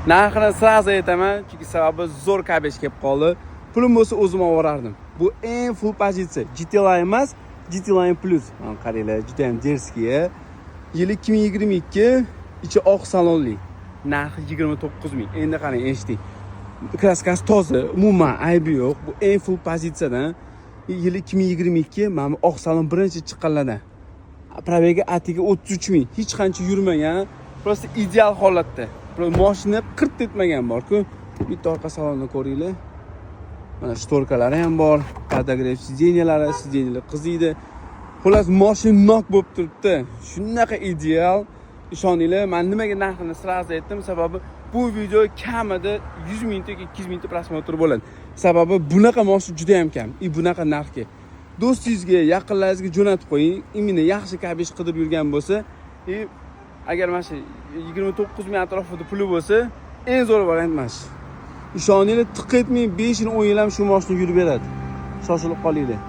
Narxini sразу aytaman, chunki sababi zo'r kabesh kelib qoldi. Pulim bo'lsa o'zim olib borardim. Bu eng full pozitsiya. GT Line emas, GT Line Plus. Mana qaranglar, juda ham derskiya. Yili 2022, ichi oq salonli. Narxi 29 ming. Endi qarang, eshiting. Kraskasi toza, umuman aybi yo'q. Bu eng full pozitsiyadan. Yili 2022, mana oq salon birinchi chiqqanlardan. Probegi atiga 33 ming. Hech qancha yurmagan, prosta ideal holatda. Mashina qirt etmagan bor-ku. Bitta orqa salonni ko'ringlar. Mana shtorkalari ham bor, podogref sideniyalar qiziydi. Xullas, mashina nok bo'lib turibdi. Shunaqa ideal. Ishoninglar, men nimaga narxini sразу aytdim? Sababi bu video kamida 100 mingta yoki 200 mingta prosmotr bo'ladi. Sababi bunaqa mashina juda ham kam. Bunaqa narxga. Do'stingizga, yaqinlaringizga jo'natib qo'ying. Imini yaxshi kabesh qidirib yurgan bo'lsa, agar mana shu 29 ming atrofida puli bo'lsa, eng zo'r variant mana shu. Ishoninglar, tiq etmay 5 yil 10 yil ham shu mashina yurib beradi. Shoshilib qolinglar.